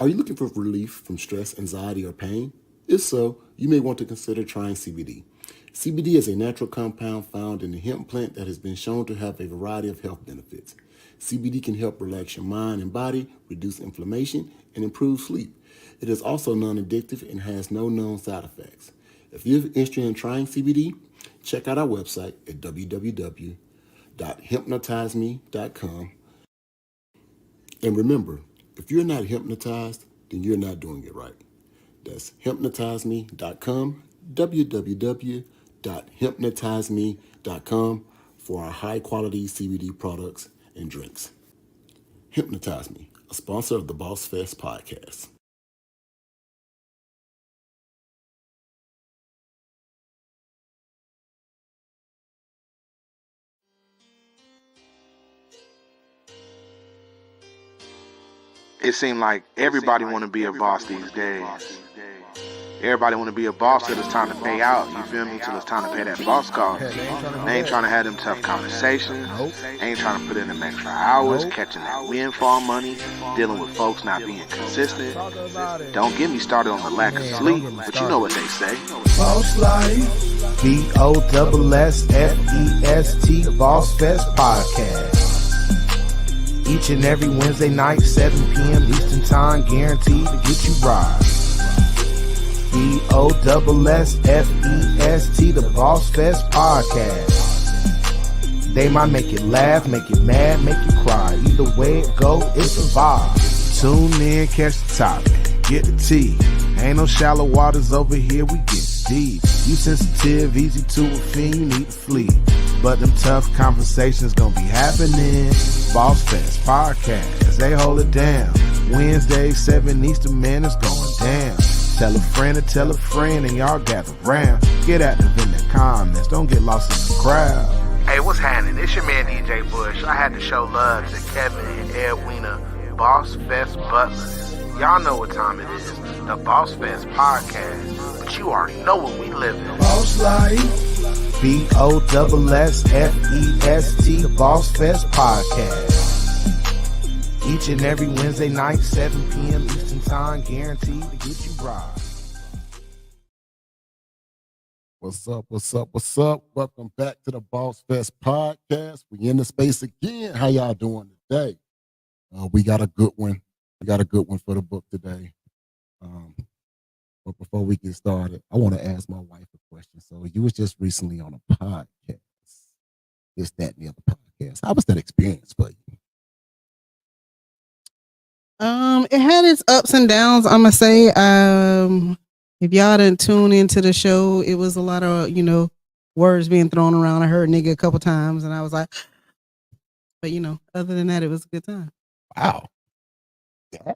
Are you looking for relief from stress, anxiety, or pain? If so, you may want to consider trying CBD. CBD is a natural compound found in the hemp plant that has been shown to have a variety of health benefits. CBD can help relax your mind and body, reduce inflammation, and improve sleep. It is also non addictive and has no known side effects. If you're interested in trying CBD, check out our website at www.hypnotizeme.com. And remember, if you're not hypnotized, then you're not doing it right. That's hypnotizeme.com, www.hypnotizeme.com for our high quality CBD products and drinks. Hypnotize Me, a sponsor of the Bossfest Podcast. It seemed like everybody want to be a boss these days. Everybody want to be a boss till it's time to pay out, you feel me? Till it's time to pay that boss call. They ain't trying to have them tough conversations. Ain't trying to put in them extra hours, catching that windfall money, dealing with folks not being consistent. Don't get me started on the lack of sleep, but you know what they say. Boss Life, BOSSFEST, Bossfest Podcast. Each and every Wednesday night, 7 p.m. Eastern Time, guaranteed to get you right. BOSSFEST, the Bossfest Podcast. They might make you laugh, make you mad, make you cry. Either way it go, it's a vibe. Tune in, catch the topic, get the tea. Ain't no shallow waters over here, we get deep. You sensitive, easy to offend, you need to flee. But them tough conversations gonna be happening. Bossfest Podcast, they hold it down. Wednesday, 7 Eastern, man, it's going down. Tell a friend to tell a friend and y'all gather round. Get active in the comments, don't get lost in the crowd. Hey, what's happening? It's your man DJ Bush. I had to show love to Kevin and Edwina, Bossfest Butlers. Y'all know what time it is, the Bossfest Podcast. But you already know what we live in. Boss Life, BOSSFEST, the Bossfest Podcast. Each and every Wednesday night, 7 p.m. Eastern Time, guaranteed to get you right. What's up? What's up? What's up? Welcome back to the Bossfest Podcast. We in the space again. How y'all doing today? We got a good one. We got a good one for the book today. But before we get started, I want to ask my wife a question. So you was just recently on a podcast, this, that, and the other podcast. How was that experience for you? It had its ups and downs, I'm gonna say. If y'all didn't tune into the show, it was a lot of, words being thrown around. I heard nigga a couple times and I was like, but other than that, it was a good time. Wow. Yeah.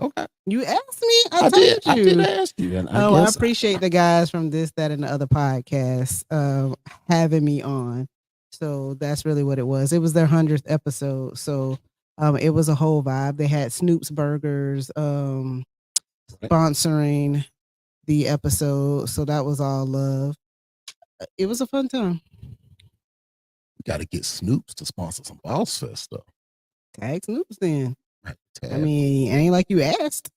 Okay. You asked me. I did ask you. And I appreciate the guys from this, that, and the other podcast having me on. So that's really what it was. It was their 100th episode. So it was a whole vibe. They had Snoop's Burgers sponsoring the episode. So that was all love. It was a fun time. We got to get Snoops to sponsor some Bossfest stuff. Tag Snoops then. Right, I mean, it ain't like you asked.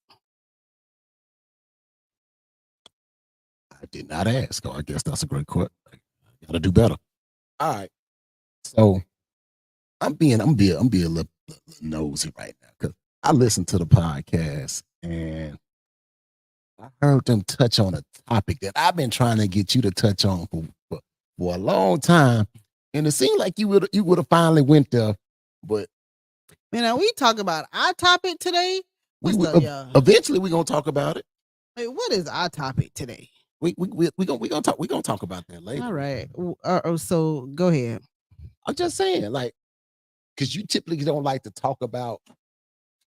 I did not ask. Oh, I guess that's a great question. I got to do better. All right. So I'm being a little nosy right now because I listened to the podcast and I heard them touch on a topic that I've been trying to get you to touch on for a long time, and it seemed like you would have finally went there, but we talk about our topic today. Eventually we're gonna talk about it. Hey, what is our topic today? We gonna talk about that later. All right. So go ahead. I'm just saying, like, because you typically don't like to talk about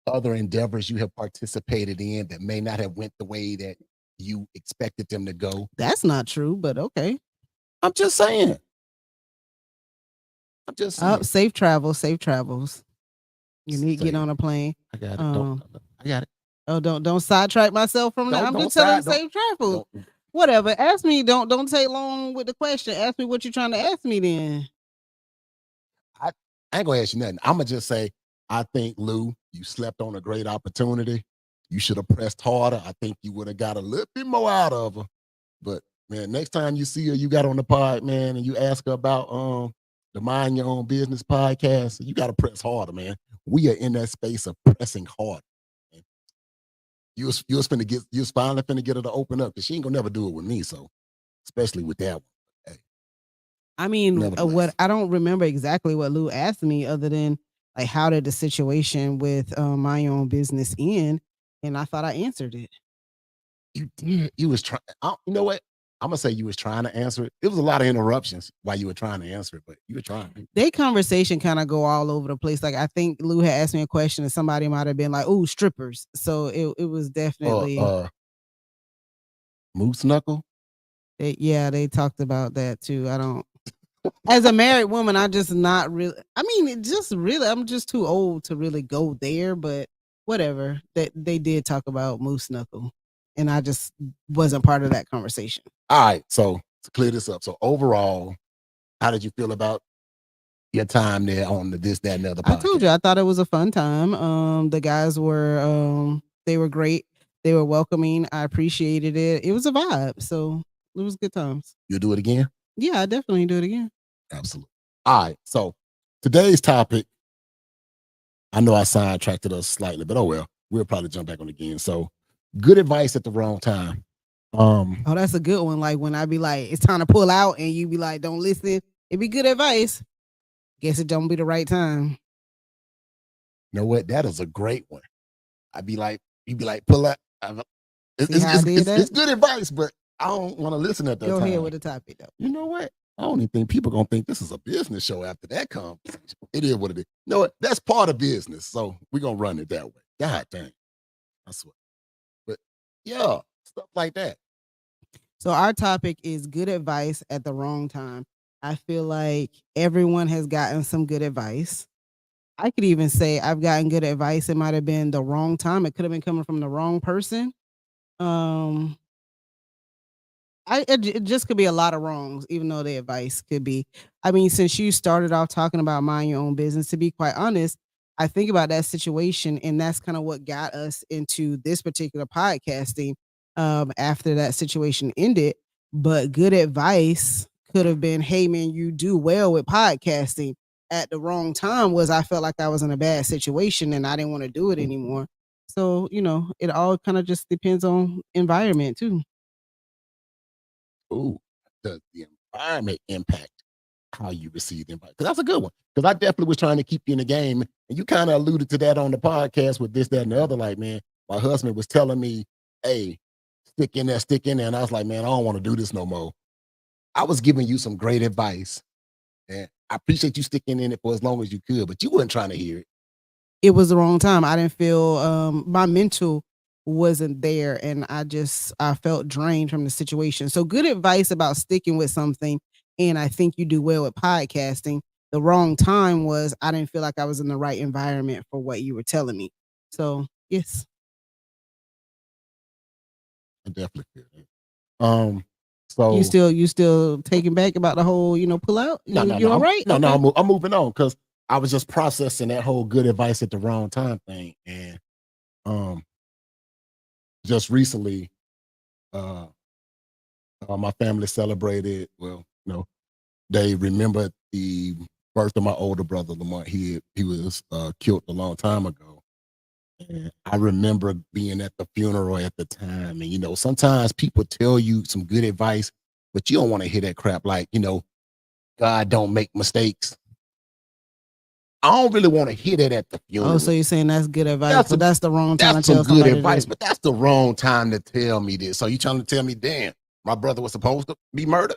other endeavors you have participated in that may not have went the way that you expected them to go. That's not true, but okay. I'm just saying. Safe travels. You need to get on a plane. I got it. I got it. Oh, don't sidetrack myself from that. I'm just telling safe travels. Whatever. Ask me. Don't take long with the question. Ask me what you're trying to ask me then. I ain't gonna ask you nothing. I'm gonna just say I think Lou You slept on a great opportunity. You should have pressed harder. I think you would have got a little bit more out of her. But man, next time you see her, you got on the pod, man, and you ask her about the Mind Your Own Business podcast, you got to press harder, man. We are in that space of pressing hard. You was finally finna get her to open up, because she ain't gonna never do it with me. So, especially with that one. Hey, I mean, nevertheless. what I don't remember exactly what Lou asked me, other than like, how did the situation with Mind Your Own Business end? And I thought I answered it. You did. You was trying. You know what? I'm gonna say you was trying to answer it. It was a lot of interruptions while you were trying to answer it, but you were trying. They conversation kind of go all over the place. Like, I think Lou had asked me a question and somebody might have been like, "Oh, strippers." So it was definitely Moose Knuckle. they talked about that too. I don't. As a married woman, I just not really. I mean, it just really, I'm just too old to really go there. But whatever. That they did talk about Moose Knuckle, and I just wasn't part of that conversation. All right, so to clear this up. So overall, how did you feel about your time there on the This, That, and the Other podcast? I told you I thought it was a fun time. The guys were they were great. They were welcoming. I appreciated it. It was a vibe. So it was good times. You'll do it again? Yeah, I definitely do it again. Absolutely. All right. So today's topic, I know I sidetracked us slightly, but oh well, we'll probably jump back on again. So, good advice at the wrong time. Oh, that's a good one. Like when I be like, it's time to pull out, and you be like, don't listen. It'd be good advice. Guess it don't be the right time. You know what? That is a great one. You'd be like, pull out. It's good advice, but I don't want to listen at that time. Go ahead with the topic though. You know what? I don't even think people gonna think this is a business show after that conversation. It is what it is. You know what? That's part of business. So we're gonna run it that way. God dang. I swear. But yeah, stuff like that. So our topic is good advice at the wrong time. I feel like everyone has gotten some good advice. I could even say I've gotten good advice. It might have been the wrong time. It could have been coming from the wrong person. It just could be a lot of wrongs, even though the advice could be. I mean, since you started off talking about mind your own business, to be quite honest, I think about that situation, and that's kind of what got us into this particular podcasting after that situation ended. But good advice could have been, hey man, you do well with podcasting. At the wrong time was I felt like I was in a bad situation and I didn't want to do it anymore. So, it all kind of just depends on environment too. Ooh, does the environment impact how you receive the invite? Because that's a good one. Because I definitely was trying to keep you in the game. And you kind of alluded to that on the podcast with This, That, and the Other. Like, man, my husband was telling me, hey, stick in there. And I was like, man, I don't want to do this no more. I was giving you some great advice. And I appreciate you sticking in it for as long as you could, but you weren't trying to hear it. It was the wrong time. I didn't feel my mental wasn't there, and I felt drained from the situation. So good advice about sticking with something, and I think you do well with podcasting. The wrong time was I didn't feel like I was in the right environment for what you were telling me. So yes. I definitely feel that. So you still taking back about the whole, pull out? No, all right? No, I'm moving on because I was just processing that whole good advice at the wrong time thing. And just recently, my family celebrated, they remembered the birth of my older brother, Lamont. He was killed a long time ago. And I remember being at the funeral at the time. And, sometimes people tell you some good advice, but you don't want to hear that crap like, God don't make mistakes. I don't really want to hear that at the funeral. Oh, so you're saying that's good advice, but that's the wrong time to tell some good advice, but that's the wrong time to tell me this. So you trying to tell me, damn, my brother was supposed to be murdered?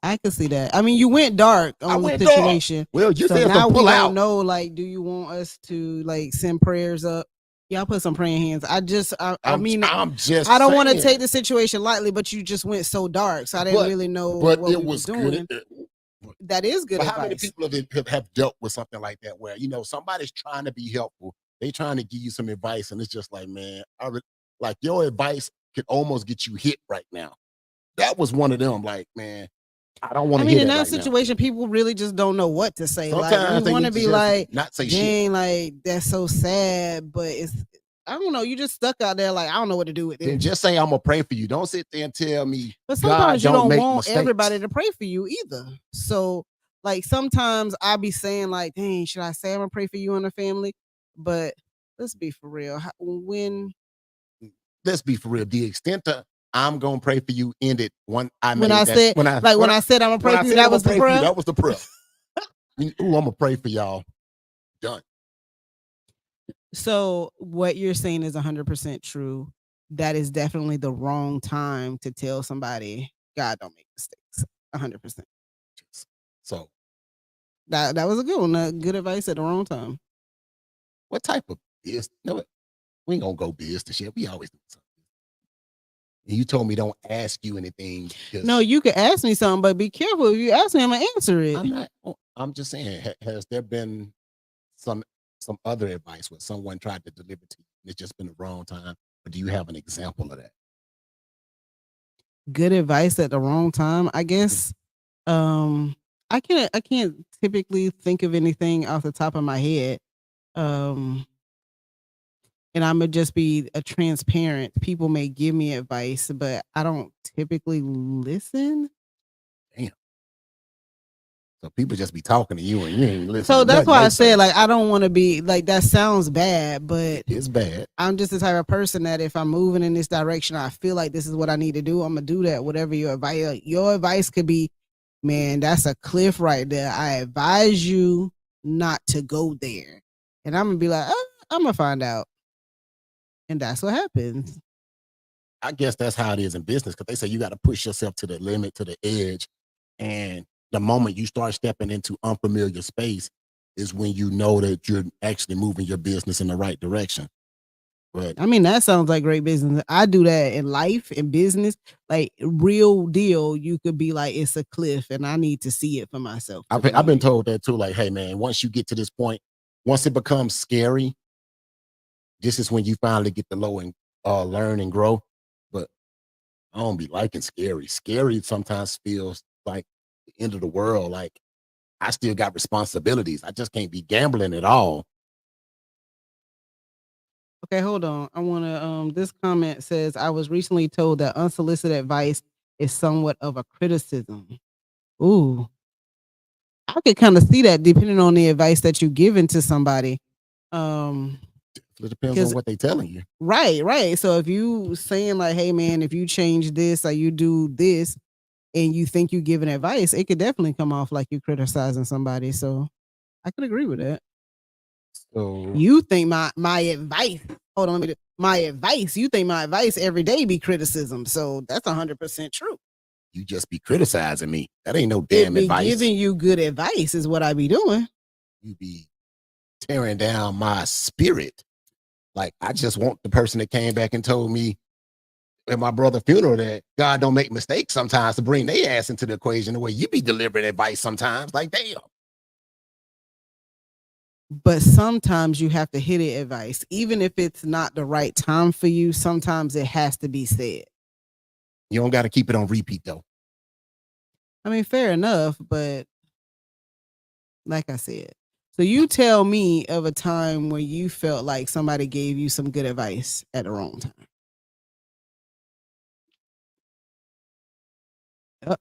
I can see that. I mean, you went dark on the situation. Dark. Well, you said now we don't know, like, do you want us to like send prayers up? Y'all put some praying hands. I don't want to take the situation lightly, but you just went so dark, so I didn't really know what we was doing. That is good advice. How many people have dealt with something like that where, somebody's trying to be helpful. They trying to give you some advice, and it's just like, man, like your advice could almost get you hit right now. That was one of them, like, man, I don't want I to mean, hear in that that right situation, people really just don't know what to say. Sometimes Like, they we want need to to be just like, not say shit. dang, like, that's so sad, but it's, I don't know, you just stuck out there like, I don't know what to do with Then this. just say I'm gonna pray for you. Don't sit there and tell me But God sometimes you don't don't make want mistakes. everybody to pray for you either. So, like, sometimes I be saying like, dang, should I say I'm gonna pray for you and the family? But let's be for real. Let's be for real. The extent of I'm gonna pray for you ended when I when I said I'm gonna pray for you, that was the prayer. That was the prayer. Ooh, I'm gonna pray for y'all. Done. So what you're saying is 100% true. That is definitely the wrong time to tell somebody God don't make mistakes. 100%. So that was a good one. Good advice at the wrong time. what type of business? No, we ain't gonna go business shit. We always do something. And you told me don't ask you anything. No, you can ask me something, but be careful. If you ask me, I'm gonna answer it. I'm just saying, has there been some other advice where someone tried to deliver to you and it's just been the wrong time? Or do you have an example of that? Good advice at the wrong time, I guess. I can't typically think of anything off the top of my head. And I'm gonna just be a transparent. People may give me advice, but I don't typically listen. Damn. So people just be talking to you and you ain't listening. So that's why I said, like, I don't want to be like, that sounds bad, but it's bad. I'm just the type of person that if I'm moving in this direction, I feel like this is what I need to do, I'm gonna do that. Whatever your advice could be, man, that's a cliff right there. I advise you not to go there. And I'm gonna be like, I'm gonna find out. And that's what happens. I guess that's how it is in business, because they say you got to push yourself to the limit, to the edge. And the moment you start stepping into unfamiliar space is when you know that you're actually moving your business in the right direction. But I mean, that sounds like great business. I do that in life, in business, like real deal. You could be like, it's a cliff and I need to see it for myself. I've been told that too. Like, hey man, once you get to this point, once it becomes scary, this is when you finally get to low and learn and grow. But I don't be liking scary. Scary sometimes feels like the end of the world. Like I still got responsibilities. I just can't be gambling at all. Okay, hold on. I want to, this comment says, I was recently told that unsolicited advice is somewhat of a criticism. Ooh. I could kind of see that depending on the advice that you're giving to somebody. It depends on what they're telling you. Right. So if you saying like, hey man, if you change this or you do this and you think you're giving advice, it could definitely come off like you're criticizing somebody. So I could agree with that. So you think my advice, hold on, you think my advice every day be criticism. So that's 100% true. You just be criticizing me. That ain't no damn advice. Giving you good advice is what I be doing. You be tearing down my spirit. Like, I just want the person that came back and told me at my brother's funeral that God don't make mistakes sometimes to bring their ass into the equation the way you be delivering advice sometimes. Like, damn. But sometimes you have to hit it advice. Even if it's not the right time for you, sometimes it has to be said. You don't got to keep it on repeat, though. I mean, fair enough, but like I said, so you tell me of a time where you felt like somebody gave you some good advice at the wrong time.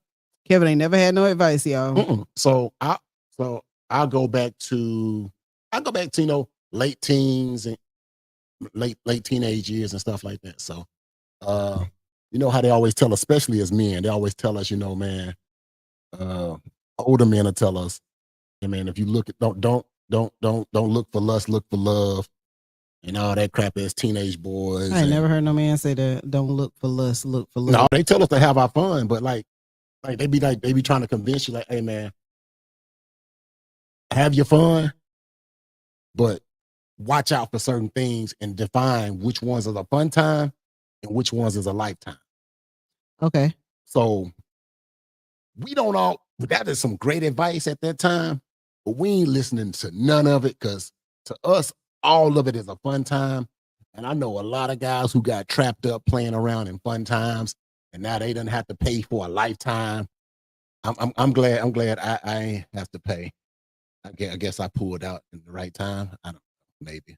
Kevin ain't never had no advice, y'all. So I'll go back to late teens and late teenage years and stuff like that. So you know how they always tell, especially as men, they always tell us, man, older men will tell us, hey man, if you look at don't look for lust, look for love, and all that crap as teenage boys. I ain't never heard no man say that. Don't look for lust, look for love. No, they tell us to have our fun, but like they be trying to convince you, like, hey man, have your fun, but watch out for certain things and define which ones is a fun time and which ones is a lifetime. Okay. So that is some great advice at that time, but we ain't listening to none of it, because to us, all of it is a fun time. And I know a lot of guys who got trapped up playing around in fun times, and now they didn't have to pay for a lifetime. I'm glad I ain't have to pay. I guess I pulled out in the right time. I don't know, maybe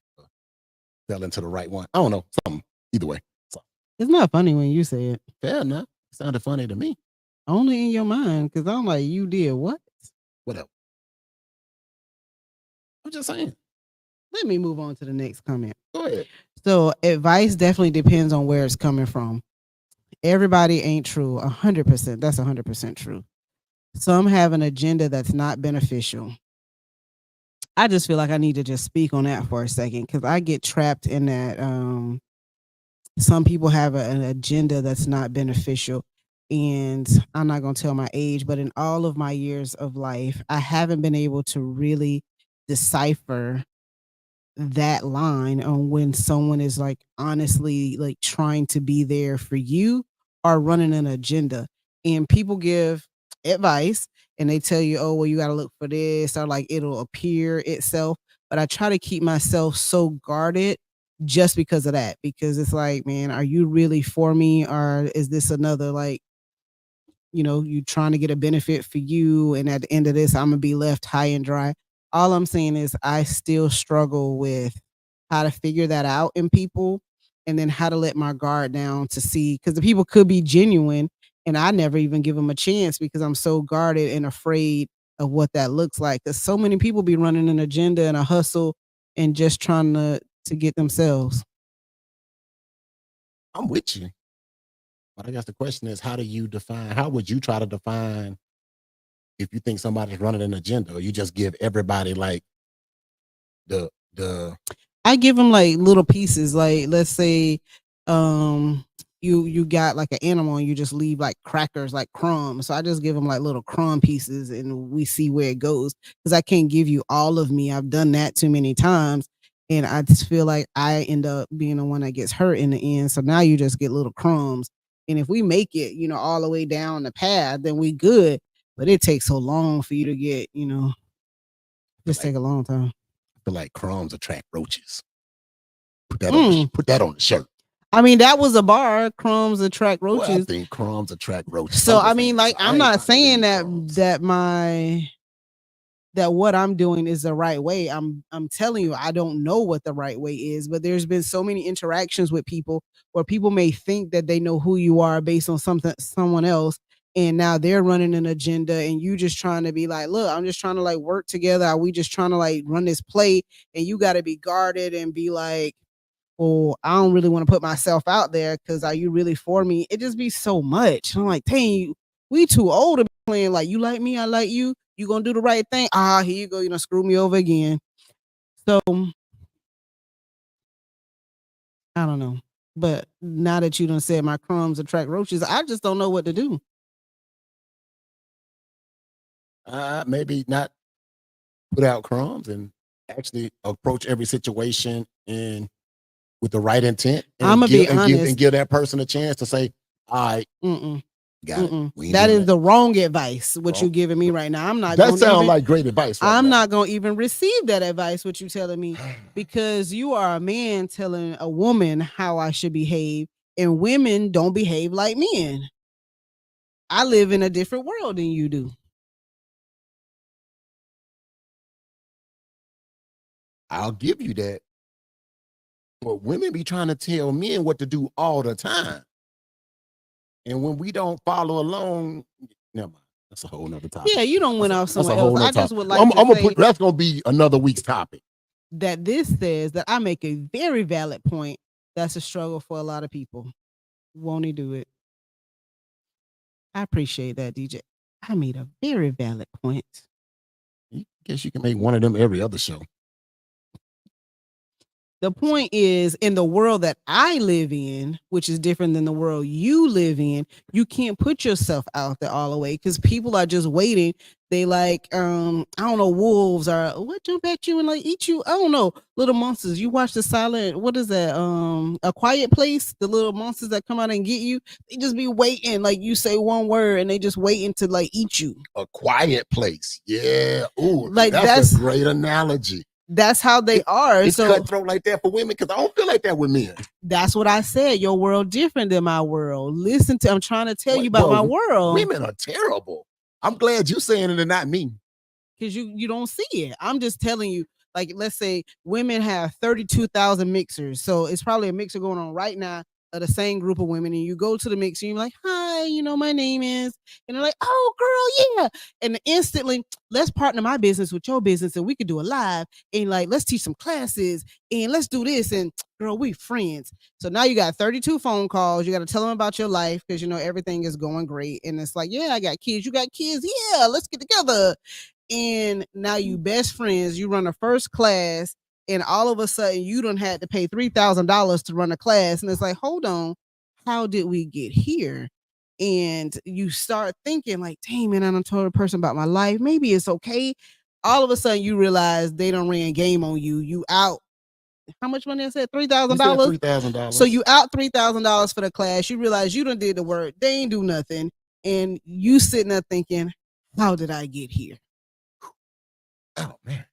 fell into the right one. I don't know, something. Either way, so, It's not funny when you say it. fair enough. It sounded funny to me. Only in your mind, because I'm like, you did what? Whatever. I'm just saying. Let me move on to the next comment. Go ahead. So advice definitely depends on where it's coming from. Everybody ain't true 100%. That's 100% true. Some have an agenda that's not beneficial. I just feel like I need to just speak on that for a second because I get trapped in that. Some people have an agenda that's not beneficial. And I'm not going to tell my age, but in all of my years of life, I haven't been able to really decipher that line on when someone is like honestly like trying to be there for you or running an agenda. And people give advice and they tell you, oh, well, you got to look for this or like it'll appear itself. But I try to keep myself so guarded just because of that, because it's like, man, are you really for me or is this another like, you trying to get a benefit for you and at the end of this I'm gonna be left high and dry. All I'm saying is I still struggle with how to figure that out in people and then how to let my guard down to see, because the people could be genuine and I never even give them a chance because I'm so guarded and afraid of what that looks like, because so many people be running an agenda and a hustle and just trying to get themselves. I'm with you. But I guess the question is, how would you try to define if you think somebody's running an agenda, or you just give everybody like the I give them like little pieces. Like let's say you got like an animal and you just leave like crackers, like crumbs. So I just give them like little crumb pieces and we see where it goes, because I can't give you all of me. I've done that too many times. And I just feel like I end up being the one that gets hurt in the end. So now you just get little crumbs. And if we make it, all the way down the path, then we good. But it takes so long for you to get, just take a long time. I feel like crumbs attract roaches. Put that on the shirt. I mean, that was a bar. Crumbs attract roaches. Well, I think crumbs attract roaches. So I mean, like, I'm not saying that what I'm doing is the right way. I'm telling you, I don't know what the right way is, but there's been so many interactions with people where people may think that they know who you are based on someone else. And now they're running an agenda and you just trying to be like, look, I'm just trying to like work together. Are we just trying to like run this play? And you got to be guarded and be like, well, I don't really want to put myself out there because are you really for me? It just be so much. I'm like, dang, we too old to be playing like you like me, I like you. You gonna do the right thing? Here you go. Screw me over again. So I don't know. But now that you done said my crumbs attract roaches, I just don't know what to do. Maybe not put out crumbs and actually approach every situation and with the right intent. I'm gonna be honest and give that person a chance to say, all right, got it. That is the wrong advice, what you giving me right now. I'm not. That sounds like great advice. I'm not going to even receive that advice, what you telling me, because you are a man telling a woman how I should behave, and women don't behave like men. I live in a different world than you do. I'll give you that. But women be trying to tell men what to do all the time. And when we don't follow along, never mind. That's a whole nother topic. Yeah, you don't went off somewhere else. I just would like that's going to be another week's topic. That this says that I make a very valid point. That's a struggle for a lot of people. Won't he do it? I appreciate that, DJ. I made a very valid point. I guess you can make one of them every other show. The point is, in the world that I live in, which is different than the world you live in, you can't put yourself out there all the way because people are just waiting. They like, I don't know, wolves or what jump at you and like eat you. I don't know, little monsters. You watch the silent, what is that? A Quiet Place. The little monsters that come out and get you, they just be waiting. Like you say one word and they just waiting to like eat you. A Quiet Place. Yeah. Ooh, like that's a great analogy. That's how they are. It's cutthroat like that for women because I don't feel like that with men. That's what I said. Your world different than my world. I'm trying to tell you about my world. Women are terrible. I'm glad you saying it and not me. Because you don't see it. I'm just telling you, like, let's say women have 32,000 mixers. So it's probably a mixer going on right now of the same group of women. And you go to the mixer and you're like, hi, my name is. And they're like, oh, girl, yeah. And instantly, let's partner my business with your business and we could do a live. And like, let's teach some classes and let's do this. And girl, we friends. So now you got 32 phone calls. You got to tell them about your life because, everything is going great. And it's like, yeah, I got kids. You got kids. Yeah, let's get together. And now you best friends, you run a first class, and all of a sudden you done had to pay $3,000 to run a class. And it's like, hold on, how did we get here? And you start thinking like, dang, man, I done told a person about my life. Maybe it's okay. All of a sudden you realize they done ran game on you. You out. How much money I said? $3,000? $3,000. So you out $3,000 for the class. You realize you done did the work. They ain't do nothing. And you sitting there thinking, how did I get here? Oh man.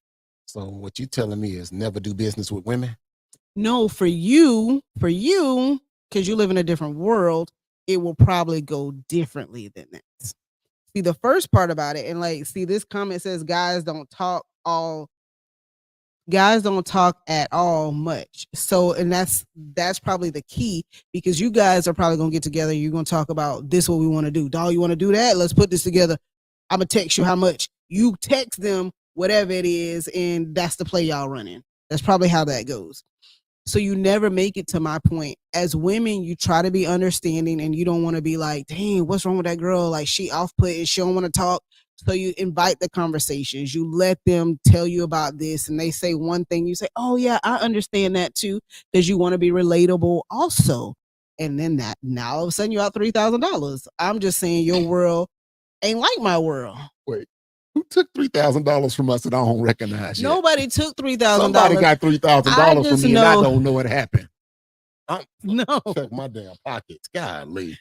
So what you telling me is never do business with women? No, for you, because you live in a different world, it will probably go differently than that. See, the first part about it, and like, see, this comment says guys don't talk at all much. So, and that's probably the key, because you guys are probably gonna get together. You're gonna talk about this, what we want to do. Dog, you want to do that? Let's put this together. I'm gonna text you how much. You text them whatever it is, and that's the play y'all running. That's probably how that goes. So you never make it to my point. As women, you try to be understanding, and you don't want to be like, dang, what's wrong with that girl? Like, she off-put and she don't want to talk. So you invite the conversations. You let them tell you about this, and they say one thing. You say, oh, yeah, I understand that too, because you want to be relatable also. And then now all of a sudden you're out $3,000. I'm just saying your world ain't like my world. Wait. Who took $3,000 from us that I don't recognize? Nobody took $3,000. Somebody got $3,000 from me, and I don't know what happened. No, check my damn pockets. Golly.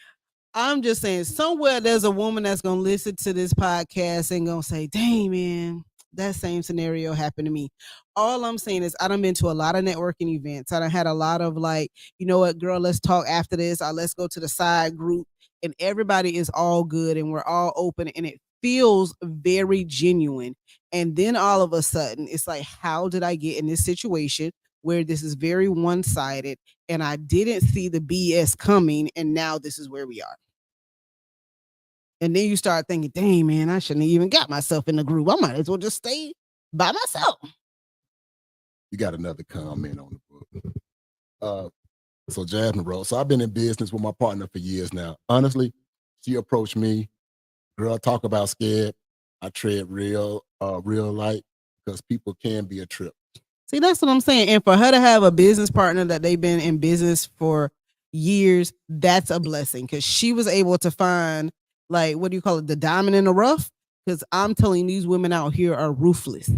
I'm just saying, somewhere there's a woman that's gonna listen to this podcast and gonna say, "Dang, man, that same scenario happened to me." All I'm saying is, I done been to a lot of networking events. I done had a lot of like, you know what, girl, let's talk after this, or let's go to the side group, and everybody is all good and we're all open, and it feels very genuine. And then all of a sudden it's like, how did I get in this situation where this is very one-sided and I didn't see the BS coming, and now this is where we are? And then you start thinking, dang, man, I shouldn't have even got myself in the group. I might as well just stay by myself. You got another comment on the book. So Jasmine wrote, so I've been in business with my partner for years now. Honestly, she approached me. Girl, talk about scared. I tread real light, because people can be a trip. See, that's what I'm saying. And for her to have a business partner that they've been in business for years, that's a blessing, because she was able to find, like, what do you call it? The diamond in the rough. Because I'm telling you, these women out here are ruthless.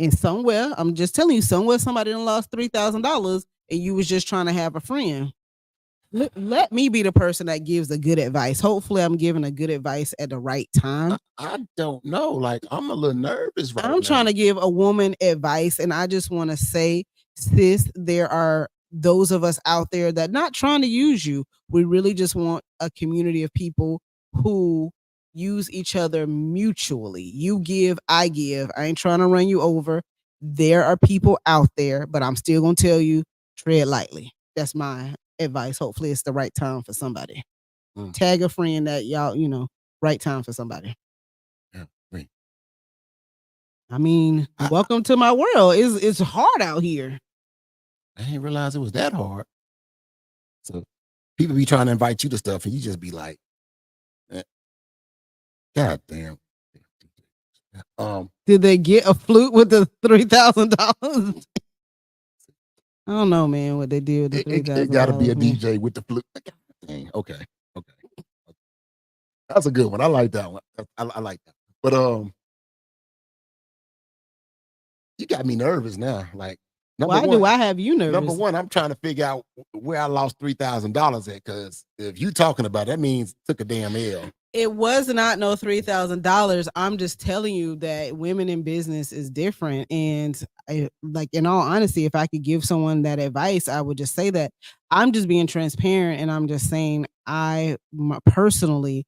And somewhere, I'm just telling you, somewhere somebody done lost $3,000 and you was just trying to have a friend. Let me be the person that gives the good advice. Hopefully I'm giving a good advice at the right time. I don't know. Like, I'm a little nervous right now. I'm trying to give a woman advice, and I just want to say, sis, there are those of us out there that not trying to use you. We really just want a community of people who use each other mutually. You give, I give. I ain't trying to run you over. There are people out there, but I'm still going to tell you, tread lightly. That's my advice. Hopefully it's the right time for somebody. Tag a friend that y'all, right time for somebody. Yeah, great. I mean, welcome to my world. It's hard out here. I didn't realize it was that hard. So people be trying to invite you to stuff and you just be like, God damn. Did they get a flute with the $3,000? I don't know, man, what they did with the $3,000. It got to be a DJ with the flute. Dang, okay. That's a good one. I like that one. I like that. But you got me nervous now. Like, why do I have you nervous? Number one, I'm trying to figure out where I lost $3,000 at, because if you talking about it, that means took a damn L. It was not no $3,000. I'm just telling you that women in business is different. And in all honesty, if I could give someone that advice, I would just say that I'm just being transparent. And I'm just saying, I personally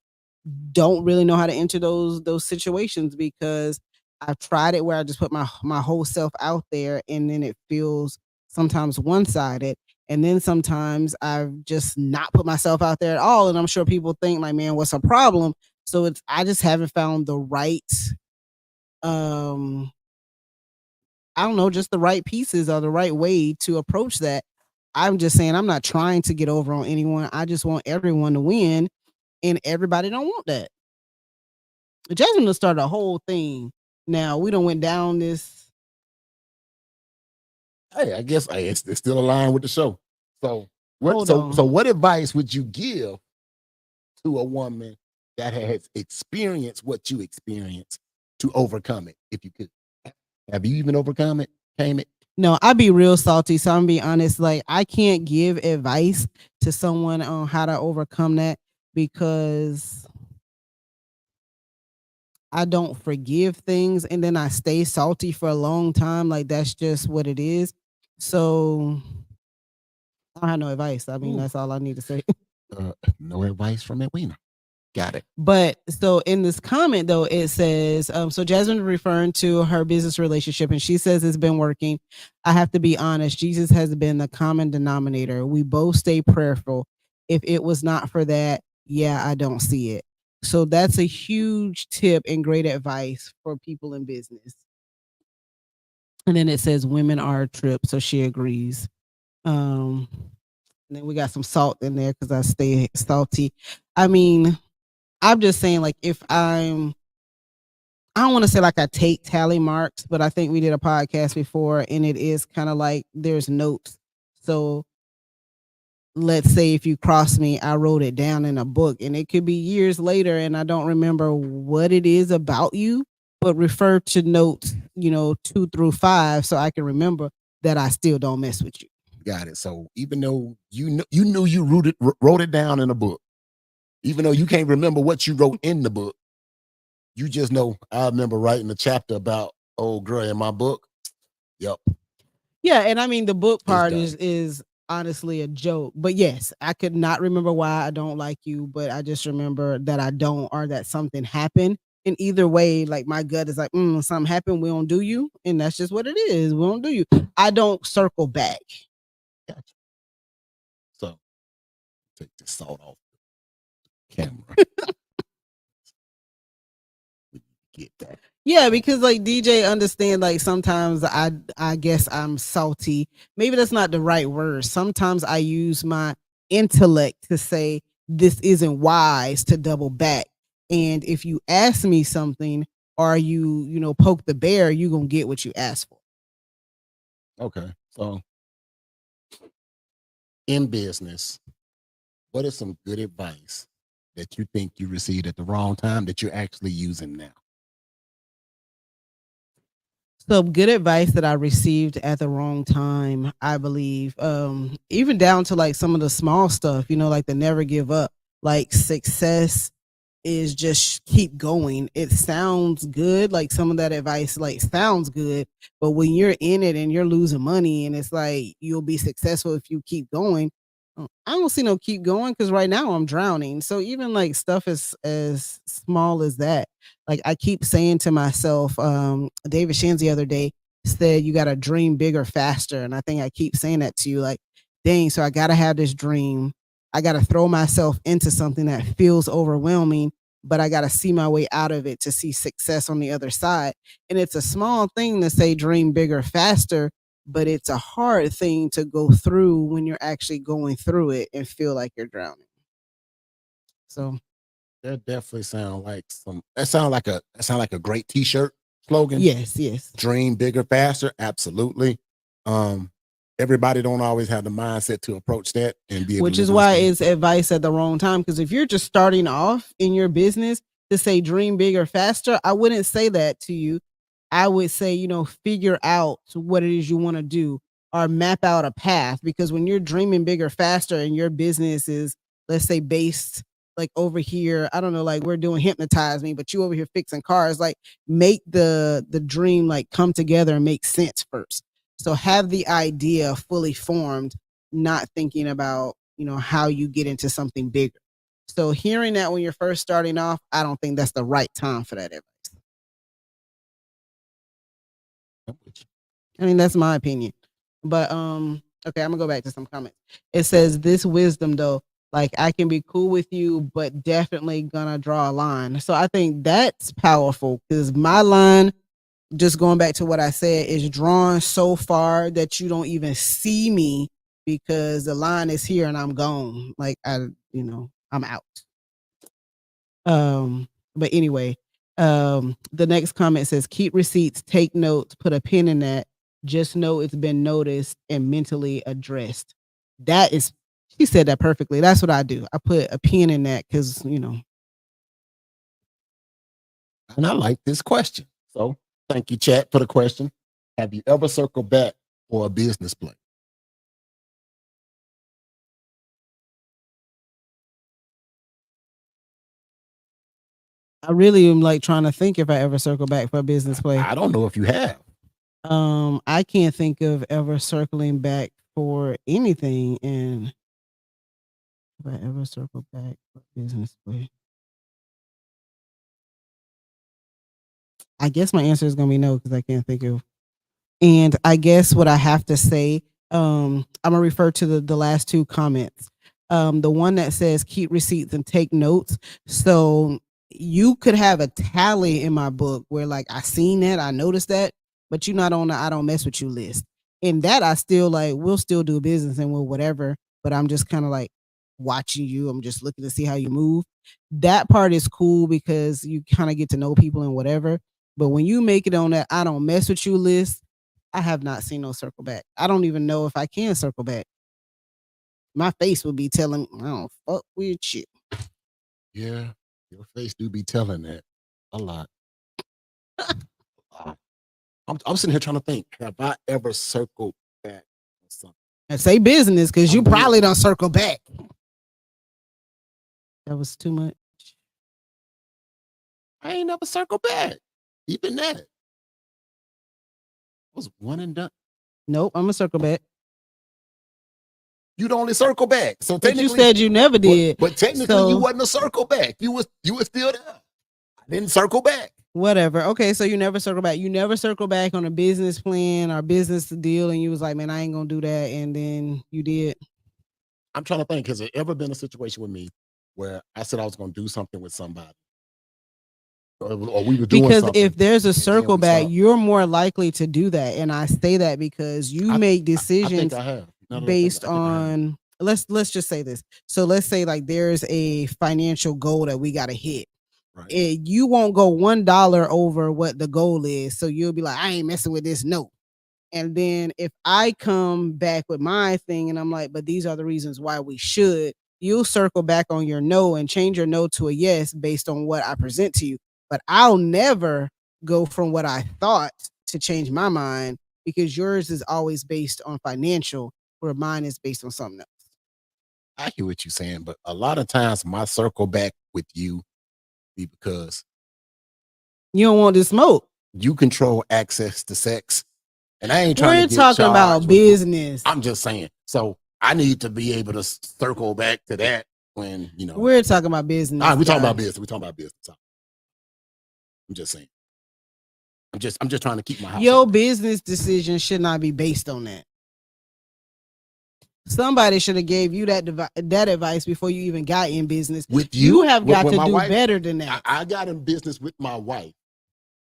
don't really know how to enter those situations because I've tried it where I just put my whole self out there and then it feels sometimes one-sided. And then sometimes I've just not put myself out there at all. And I'm sure people think like, man, what's a problem? So I just haven't found the right um I don't know, just the right pieces or the right way to approach that. I'm just saying I'm not trying to get over on anyone. I just want everyone to win, and everybody don't want that. Jasmine started a whole thing. Now we don't went down this. Hey, I guess it's still aligned with the show. So Hold on. so what advice would you give to a woman that has experienced what you experienced to overcome it? If you could, have you even overcome it? Came it? No, I'd be real salty. So I'm gonna be honest. Like I can't give advice to someone on how to overcome that because I don't forgive things and then I stay salty for a long time. Like that's just what it is. So I don't have no advice. I mean, Ooh. that's all I need to say. No advice from Edwina. Got it. But so in this comment though, it says, so Jasmine referring to her business relationship and she says it's been working. I have to be honest, Jesus has been the common denominator. We both stay prayerful. If it was not for that, yeah, I don't see it. So that's a huge tip and great advice for people in business. And then it says women are a trip. So she agrees. And then we got some salt in there because I stay salty. I mean, I'm just saying, like, if I don't want to say like I take tally marks, but I think we did a podcast before and it is kind of like there's notes. So let's say if you cross me, I wrote it down in a book and it could be years later and I don't remember what it is about you, but refer to notes, 2 through 5 so I can remember that I still don't mess with you. Got it. So even though you knew you wrote it down in a book, even though you can't remember what you wrote in the book, you just know I remember writing a chapter about old girl in my book. Yep. Yeah, and I mean the book part is honestly a joke. But yes, I could not remember why I don't like you, but I just remember that I don't or that something happened. And either way, like my gut is like, something happened, we don't do you. And that's just what it is. We don't do you. I don't circle back. Gotcha. So take the salt off the camera. Get that. Yeah, because like DJ understand, like sometimes I guess I'm salty. Maybe that's not the right word. Sometimes I use my intellect to say this isn't wise to double back. And if you ask me something or you poke the bear, you're gonna get what you ask for. Okay. So in business, what is some good advice that you think you received at the wrong time that you're actually using now? So good advice that I received at the wrong time, I believe, even down to like some of the small stuff, like the never give up, like success is just keep going. It sounds good. Like some of that advice like sounds good, but when you're in it and you're losing money and it's like, you'll be successful if you keep going. I don't see no keep going because right now I'm drowning. So even like stuff as small as that, like I keep saying to myself, David Shin's the other day said you got to dream bigger, faster. And I think I keep saying that to you, like, dang, so I got to have this dream. I got to throw myself into something that feels overwhelming, but I got to see my way out of it to see success on the other side. And it's a small thing to say dream bigger, faster, but it's a hard thing to go through when you're actually going through it and feel like you're drowning. So that definitely sound like a great t-shirt slogan. Yes. Dream bigger, faster. Absolutely. Everybody don't always have the mindset to approach that and be able which is why it's advice at the wrong time. Because if you're just starting off in your business to say dream bigger, faster, I wouldn't say that to you. I would say, figure out what it is you want to do or map out a path. Because when you're dreaming bigger, faster, and your business is, let's say, based like over here, I don't know, like we're doing hypnotize me, but you over here fixing cars, like make the dream like come together and make sense first. So have the idea fully formed, not thinking about, how you get into something bigger. So hearing that when you're first starting off, I don't think that's the right time for that advice. I mean, that's my opinion. But okay, I'm gonna go back to some comments. It says this wisdom though, like I can be cool with you, but definitely gonna draw a line. So I think that's powerful because my line, just going back to what I said, is drawn so far that you don't even see me because the line is here and I'm gone. Like I'm out. But anyway, the next comment says keep receipts, take notes, put a pin in that. Just know it's been noticed and mentally addressed. That is, she said that perfectly. That's what I do. I put a pin in that because And I like this question. So thank you, chat, for the question. Have you ever circled back for a business play? I really am like trying to think if I ever circle back for a business play. I don't know if you have. I can't think of ever circling back for anything, and if I ever circle back for a business play, I guess my answer is gonna be no because I can't think of. And I guess what I have to say, I'm gonna refer to the last two comments. The one that says keep receipts and take notes. So you could have a tally in my book where like I seen that, I noticed that, but you're not on the I don't mess with you list. In that I still like we'll still do business and we'll whatever, but I'm just kind of like watching you. I'm just looking to see how you move. That part is cool because you kind of get to know people and whatever. But when you make it on that I don't mess with you list, I have not seen no circle back. I don't even know if I can circle back. My face would be telling, I don't fuck with you. Yeah, your face do be telling that a lot. I'm sitting here trying to think. Have I ever circled back on something? And say business because you probably don't circle back. That was too much. I ain't never circled back. Even that. It was one and done. Nope, I'm gonna circle back. You'd only circle back. So but you said you never did. But technically you wasn't a circle back. You was still there. I didn't circle back. Whatever. Okay, so you never circle back. You never circle back on a business plan or business deal, and you was like, man, I ain't gonna do that, and then you did. I'm trying to think, has there ever been a situation with me where I said I was gonna do something with somebody? Or we were doing because something, if there's a circle back, you're more likely to do that. And I say that because you make decisions based on let's just say this. So let's say like there's a financial goal that we gotta hit. Right. You won't go $1 over what the goal is. So you'll be like, I ain't messing with this note. And then if I come back with my thing and I'm like, but these are the reasons why we should, you'll circle back on your no and change your no to a yes based on what I present to you. But I'll never go from what I thought to change my mind because yours is always based on financial, where mine is based on something else. I hear what you're saying, but a lot of times my circle back with you be because you don't want to smoke. You control access to sex. And I ain't trying to get talking about business. I'm just saying. So I need to be able to circle back to that when, We're talking about business. All right, we're talking about business. We're talking about business. I'm just saying. I'm just trying to keep my house. Your business decision should not be based on that. Somebody should have gave you that advice before you even got in business. With you have got to do better than that. I got in business with my wife.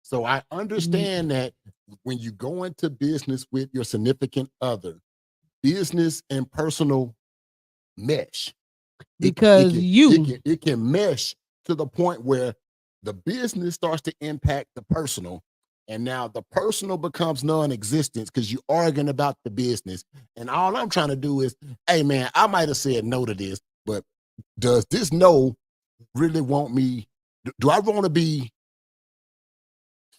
So I understand that when you go into business with your significant other, business and personal mesh. Because it can mesh to the point where the business starts to impact the personal. And now the personal becomes non-existent because you're arguing about the business. And all I'm trying to do is, hey, man, I might have said no to this, but does this no really want me? Do I want to be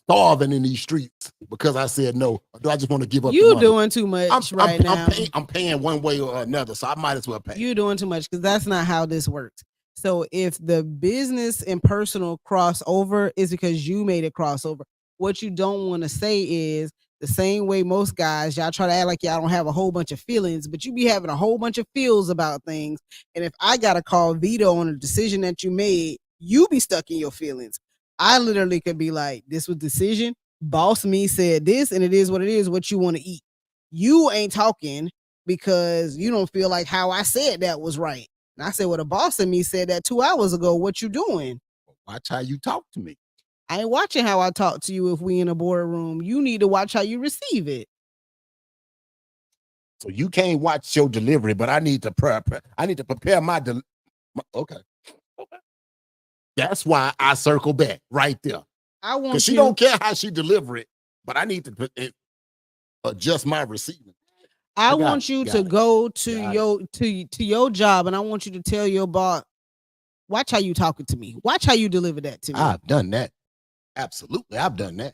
starving in these streets because I said no? Or do I just want to give up? You're doing too much now. I'm paying one way or another, so I might as well pay. You're doing too much because that's not how this works. So if the business and personal cross over is because you made it cross over. What you don't want to say is The same way most guys, y'all try to act like y'all don't have a whole bunch of feelings, but you be having a whole bunch of feels about things. And if I got to call veto on a decision that you made, you be stuck in your feelings. I literally could be like, this was decision. Boss me said this, and it is what it is, what you want to eat. You ain't talking because you don't feel like how I said that was right. And I said, well, the boss of me said that 2 hours ago. What you doing? Watch how you talk to me. I ain't watching how I talk to you if we in a boardroom. You need to watch how you receive it. So you can't watch your delivery, but I need to prepare my okay. That's why I circle back right there. I want because she don't care how she deliver it, but I need to adjust my receiving. I want you to go to your job, and I want you to tell your boss, watch how you talking to me. Watch how you deliver that to me. I've done that. Absolutely, I've done that.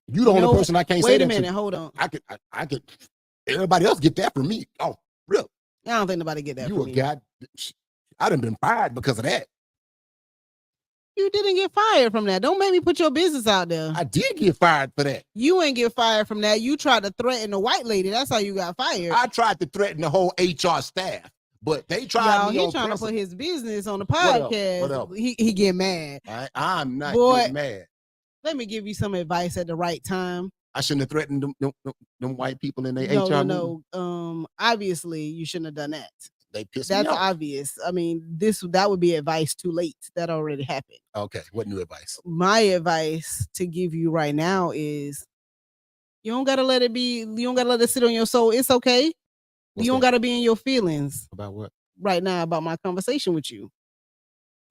You the only person I can't say that to. Wait a minute, hold on. I could. Everybody else get that from me. Oh, really? I don't think nobody get that from me. I done been fired because of that. You didn't get fired from that. Don't make me put your business out there. I did get fired for that. You ain't get fired from that. You tried to threaten the white lady. That's how you got fired. I tried to threaten the whole HR staff, but they tried. He trying to put his business on the podcast. Whatever. He get mad. I'm not getting mad. Let me give you some advice at the right time. I shouldn't have threatened them white people in their HR. No. Obviously, you shouldn't have done that. They pissed me off. That's obvious. I mean, that would be advice too late. That already happened. Okay, what new advice? My advice to give you right now is you don't gotta let it be. You don't gotta let it sit on your soul. It's okay. You don't gotta be in your feelings. About what? Right now, about my conversation with you.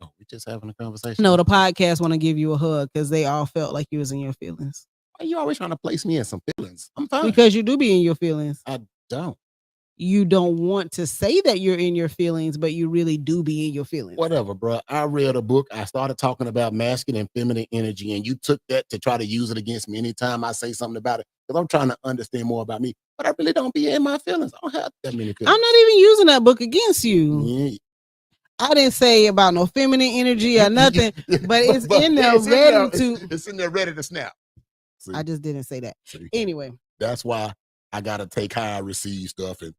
Oh, we just having a conversation. No, the podcast want to give you a hug because they all felt like you was in your feelings. Why are you always trying to place me in some feelings? I'm fine. Because you do be in your feelings. I don't. You don't want to say that you're in your feelings, but you really do be in your feelings. Whatever, bro. I read a book. I started talking about masculine and feminine energy, and you took that to try to use it against me anytime I say something about it, because I'm trying to understand more about me. But I really don't be in my feelings. I don't have that many feelings. I'm not even using that book against you. Yeah. I didn't say about no feminine energy or nothing, but it's in there It's in there ready to snap. See? I just didn't say that. Anyway. That's why I got to take how I receive stuff, and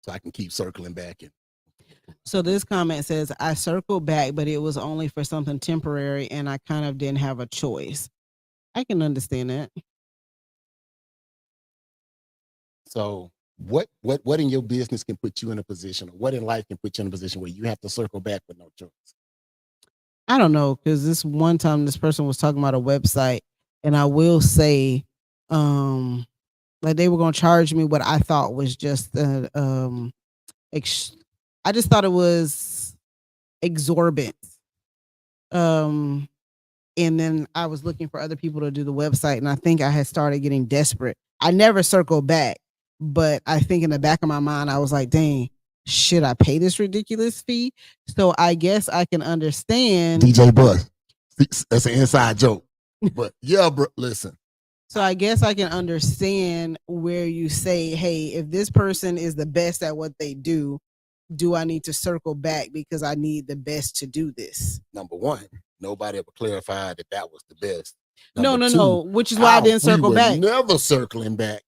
so I can keep circling back. So this comment says, I circled back, but it was only for something temporary, and I kind of didn't have a choice. I can understand that. So what in your business can put you in a position, or what in life can put you in a position where you have to circle back with no choice? I don't know, because this one time this person was talking about a website, and I will say, like they were going to charge me what I thought was just, I just thought it was exorbitant. And then I was looking for other people to do the website, and I think I had started getting desperate. I never circled back, but I think in the back of my mind, I was like, dang, should I pay this ridiculous fee? So I guess I can understand. DJ Buzz. That's an inside joke. But yeah, bro, listen. So I guess I can understand where you say, hey, if this person is the best at what they do I need to circle back because I need the best to do this? Number one, nobody ever clarified that was the best. No. Which is why I didn't circle back. Never circling back.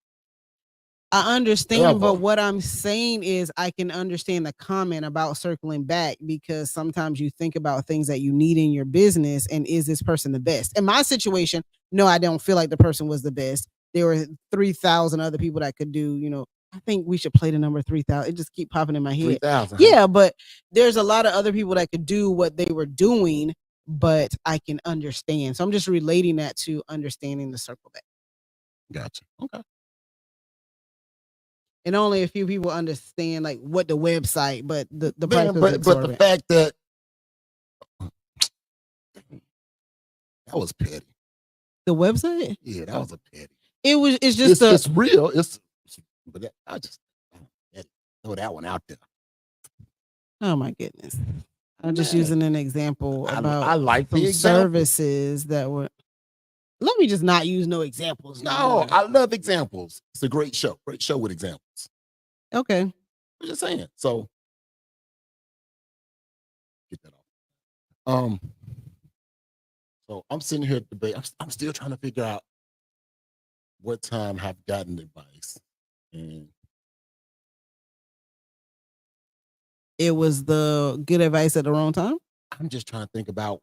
I understand, but what I'm saying is I can understand the comment about circling back, because sometimes you think about things that you need in your business, and is this person the best? In my situation, no, I don't feel like the person was the best. There were 3,000 other people that could do, I think we should play the number 3,000. It just keep popping in my head. 3,000. Yeah, but there's a lot of other people that could do what they were doing, but I can understand. So I'm just relating that to understanding the circle back. Gotcha. Okay. And only a few people understand like what the website, but the price was but exorbitant. the fact that was petty. The website? Yeah, that was a petty. It's real. But I just throw that one out there. Oh my goodness. I'm just using an example about I like the services that were. Let me just not use no examples. No, I love examples. It's a great show. Great show with examples. Okay. I'm just saying. So get that off. So I'm sitting here debating. I'm still trying to figure out what time I've gotten advice. And It was the good advice at the wrong time. I'm just trying to think about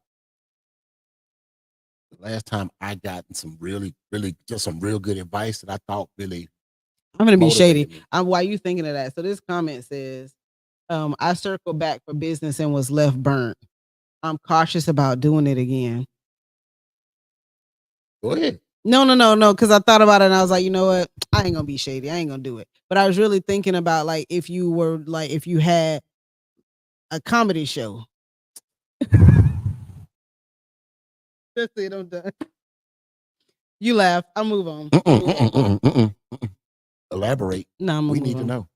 the last time I gotten some really, really just some real good advice that I thought really I'm gonna be motivated shady. me. Why you thinking of that? So this comment says, I circled back for business and was left burnt. I'm cautious about doing it again. Go ahead. No, because I thought about it and I was like, you know what? I ain't gonna be shady. I ain't gonna do it. But I was really thinking about like if you had a comedy show. That's it. I'm done. You laugh. I'll move on. Elaborate. No, I'm We gonna need move to on. know.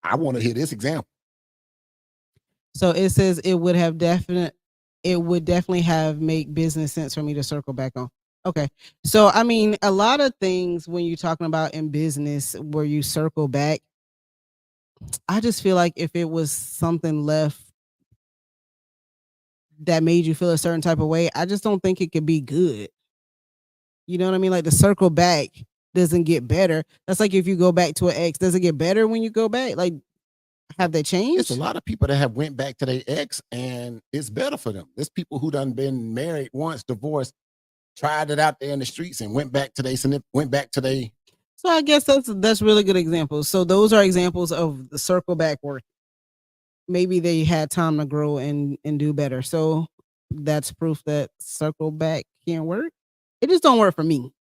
I want to hear this example. So it says it would definitely have make business sense for me to circle back on. Okay. So I mean, a lot of things when you're talking about in business where you circle back, I just feel like if it was something left that made you feel a certain type of way, I just don't think it could be good. You know what I mean? Like the circle back doesn't get better. That's like if you go back to an ex, does it get better when you go back? Like, have they changed? It's a lot of people that have went back to their ex and it's better for them. There's people who done been married once, divorced, tried it out there in the streets and went back to their. So I guess that's really good examples. So those are examples of the circle back work. Maybe they had time to grow and do better. So that's proof that circle back can work. It just don't work for me.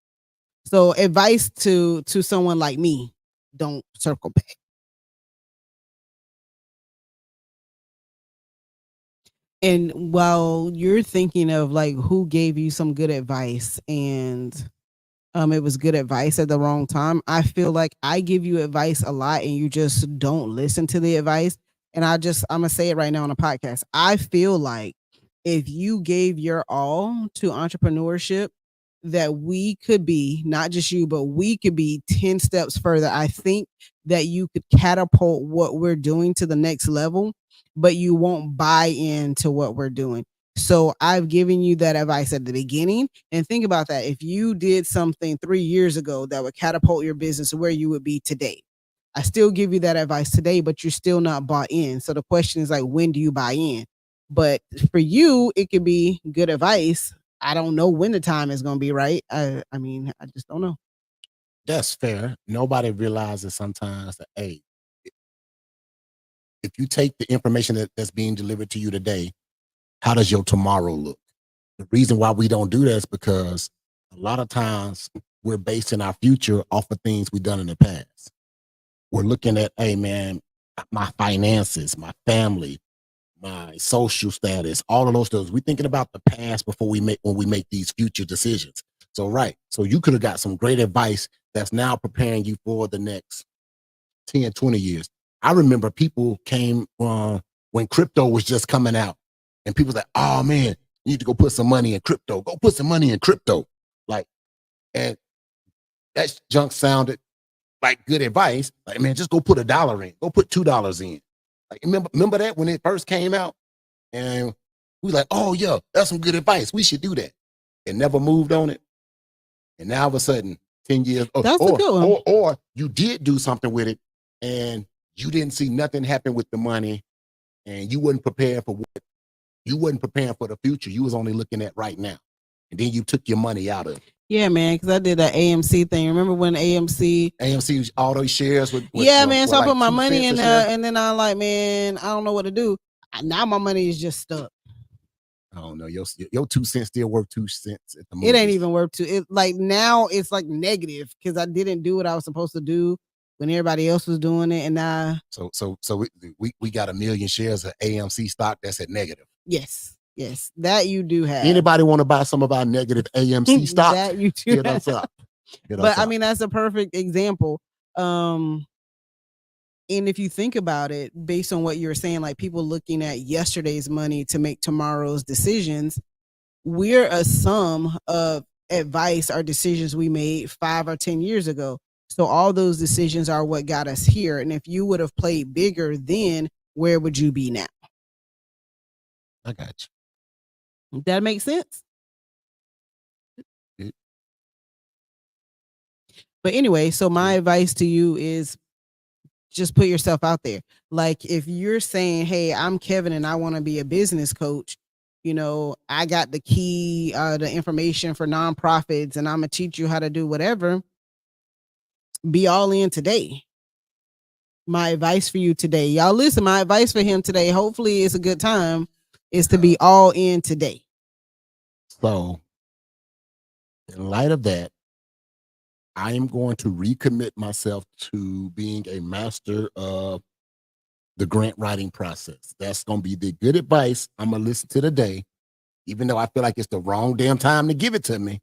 So advice to someone like me, don't circle back. And while you're thinking of like who gave you some good advice and it was good advice at the wrong time, I feel like I give you advice a lot and you just don't listen to the advice. And I'm gonna say it right now on a podcast. I feel like if you gave your all to entrepreneurship, that we could be, not just you, but we could be 10 steps further. I think that you could catapult what we're doing to the next level, but you won't buy into what we're doing. So I've given you that advice at the beginning. And think about that. If you did something 3 years ago that would catapult your business to where you would be today, I still give you that advice today, but you're still not bought in. So the question is like, when do you buy in? But for you, it could be good advice. I don't know when the time is going to be right. I mean, I just don't know. That's fair. Nobody realizes sometimes that, hey, if you take the information that's being delivered to you today, how does your tomorrow look? The reason why we don't do that is because a lot of times we're basing our future off of things we've done in the past. We're looking at, hey man, my finances, my family, my social status, all of those things. We're thinking about the past before when we make these future decisions. So right. So you could have got some great advice that's now preparing you for the next 10, 20 years. I remember people came when crypto was just coming out and people like, oh man, you need to go put some money in crypto. Go put some money in crypto. Like, and that junk sounded like good advice. Like, man, just go put $1 in. Go put $2 in. Like, remember that when it first came out? And we like, oh yeah, that's some good advice. We should do that. And never moved on it. And now all of a sudden, 10 years, That's a good one. or you did do something with it and you didn't see nothing happen with the money and you wasn't prepared for the future. You was only looking at right now. And then you took your money out of it. Yeah, man, because I did that AMC thing. Remember when AMC, all those shares with yeah, man. So I like put my 2 money cents in a share? and then I like, man, I don't know what to do. Now my money is just stuck. I don't know. Your 2 cents still worth 2 cents at the moment. It ain't even worth to it. Like now it's like negative because I didn't do what I was supposed to do when everybody else was doing it. And now so we got 1 million shares of AMC stock that's at negative. Yes, that you do have. Anybody want to buy some of our negative AMC stock? That you do Hit us up. But I mean, that's a perfect example. And if you think about it, based on what you're saying, like people looking at yesterday's money to make tomorrow's decisions, we're a sum of advice or decisions we made 5 or 10 years ago. So all those decisions are what got us here. And if you would have played bigger then, where would you be now? I got you. That makes sense? But anyway, so my advice to you is just put yourself out there. Like if you're saying, hey, I'm Kevin and I want to be a business coach, I got the key, the information for nonprofits, and I'm gonna teach you how to do whatever. Be all in today. My advice for you today, y'all listen, my advice for him today, hopefully it's a good time, is to be all in today. So in light of that, I am going to recommit myself to being a master of the grant writing process. That's going to be the good advice I'm going to listen to today, even though I feel like it's the wrong damn time to give it to me.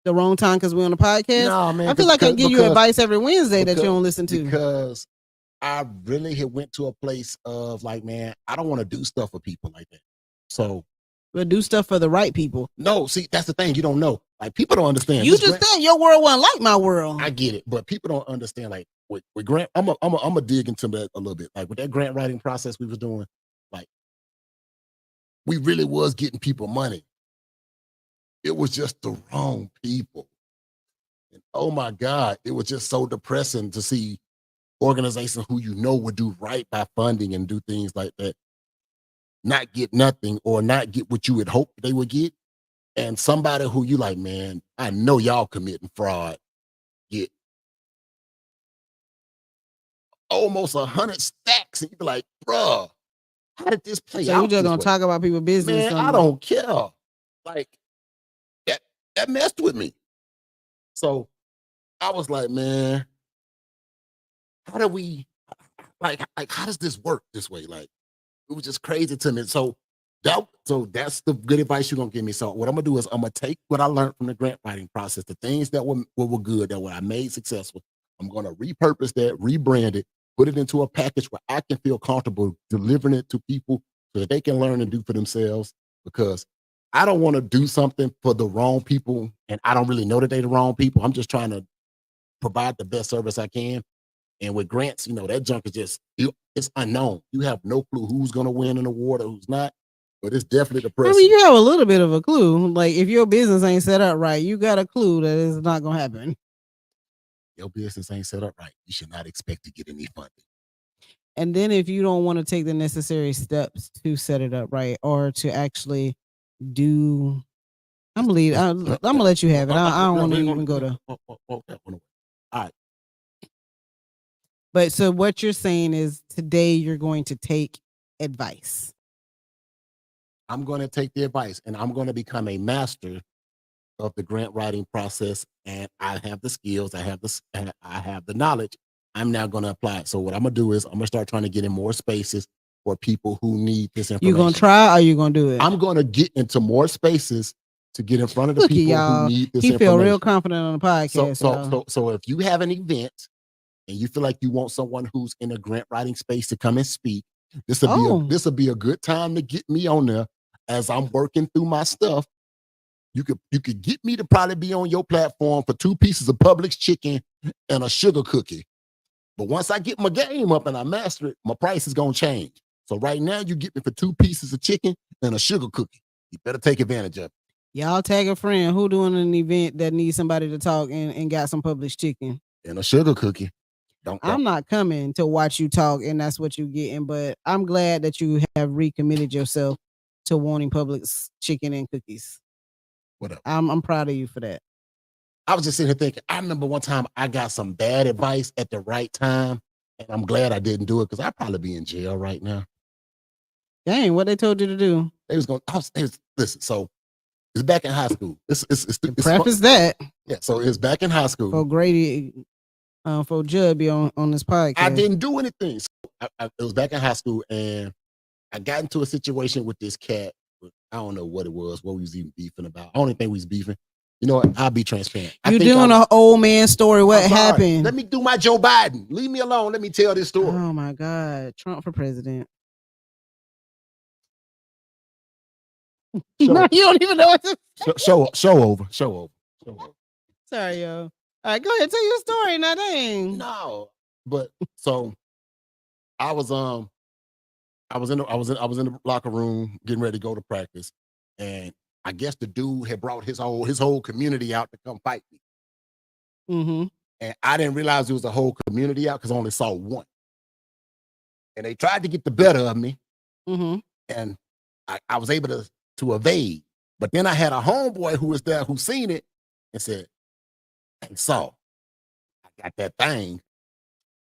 The wrong time because we're on the podcast? No, man. I feel like I give you advice every Wednesday that you don't listen to. Because I really had went to a place of like, man, I don't want to do stuff for people like that. So we'll do stuff for the right people. No, see, that's the thing. You don't know. Like, people don't understand. You just said your world wasn't like my world. I get it, but people don't understand. Like, with grant, I'm a dig into that a little bit. Like, with that grant writing process we was doing, like, we really was getting people money. It was just the wrong people. And oh my God, it was just so depressing to see organizations who would do right by funding and do things like that not get nothing or not get what you would hope they would get. And somebody who you like, man, I know y'all committing fraud, get almost 100 stacks. And you be like, bruh, how did this play out? So you just gonna talk about people's business? Man, I don't care. Like, that messed with me. So I was like, man, how do we, like how does this work this way? Like, it was just crazy to me. So that's the good advice you're gonna give me. So what I'm gonna do is I'm gonna take what I learned from the grant writing process, the things that were good, that I made successful. I'm gonna repurpose that, rebrand it, put it into a package where I can feel comfortable delivering it to people so that they can learn and do for themselves. Because I don't want to do something for the wrong people, and I don't really know that they're the wrong people. I'm just trying to provide the best service I can. And with grants, that junk is just, it's unknown. You have no clue who's going to win an award or who's not, but it's definitely depressing. I mean, you have a little bit of a clue. Like, if your business ain't set up right, you got a clue that it's not going to happen. Your business ain't set up right. You should not expect to get any funding. And then if you don't want to take the necessary steps to set it up right or to actually do, I'm gonna let you have it. I don't want to even go to. All right. But so what you're saying is today you're going to take advice. I'm going to take the advice and I'm going to become a master of the grant writing process. And I have the skills, I have the knowledge. I'm now going to apply it. So what I'm going to do is I'm going to start trying to get in more spaces for people who need this information. You going to try or you going to do it? I'm going to get into more spaces to get in front of the people who need this information. He feel real confident on the podcast. So if you have an event and you feel like you want someone who's in a grant writing space to come and speak, this will be a good time to get me on there as I'm working through my stuff. You could get me to probably be on your platform for 2 pieces of Publix chicken and a sugar cookie. But once I get my game up and I master it, my price is gonna change. So right now you get me for 2 pieces of chicken and a sugar cookie. You better take advantage of it. Y'all tag a friend who doing an event that needs somebody to talk and got some Publix chicken and a sugar cookie. I'm not coming to watch you talk, and that's what you're getting. But I'm glad that you have recommitted yourself to wanting Publix chicken and cookies. Whatever. I'm proud of you for that. I was just sitting here thinking, I remember one time I got some bad advice at the right time, and I'm glad I didn't do it because I'd probably be in jail right now. Dang, what they told you to do? Listen, so it's back in high school. Preface that. Yeah, so it's back in high school. For Grady, for Judd be on this podcast. I didn't do anything. So it was back in high school, and I got into a situation with this cat. I don't know what it was, what we was even beefing about. I don't even think we was beefing. You know what? I'll be transparent. You doing an old man story. What happened? Let me do my Joe Biden. Leave me alone. Let me tell this story. Oh my God. Trump for president. No, you don't even know what to say. Show over. Sorry, yo. All right, go ahead. Tell your story. Now, dang. No, but so I was in the locker room getting ready to go to practice, and I guess the dude had brought his whole community out to come fight me. Mm-hmm. And I didn't realize there was a whole community out because I only saw one. And they tried to get the better of me. Mm-hmm. And I was able to evade. But then I had a homeboy who was there who seen it and said, "Hey, Saul, I got that thing."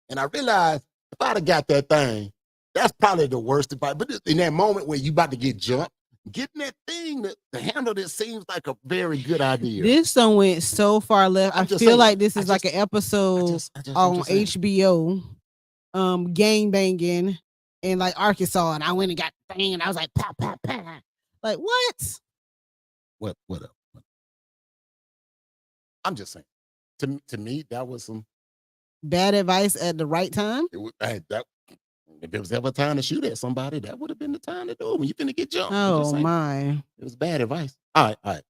And I realized if I'd have got that thing, that's probably the worst advice. But in that moment where you about to get jumped, getting that thing to handle this seems like a very good idea. This one went so far left. I feel saying, like this is like an episode on HBO, gang banging in like Arkansas, and I went and got the thing, and I was like, "Pop, pop, pop!" Like what? What up? I'm just saying. To me, that was some bad advice at the right time. If there was ever time to shoot at somebody, that would have been the time to do it when you finna get jumped. Oh my! It was bad advice. All right.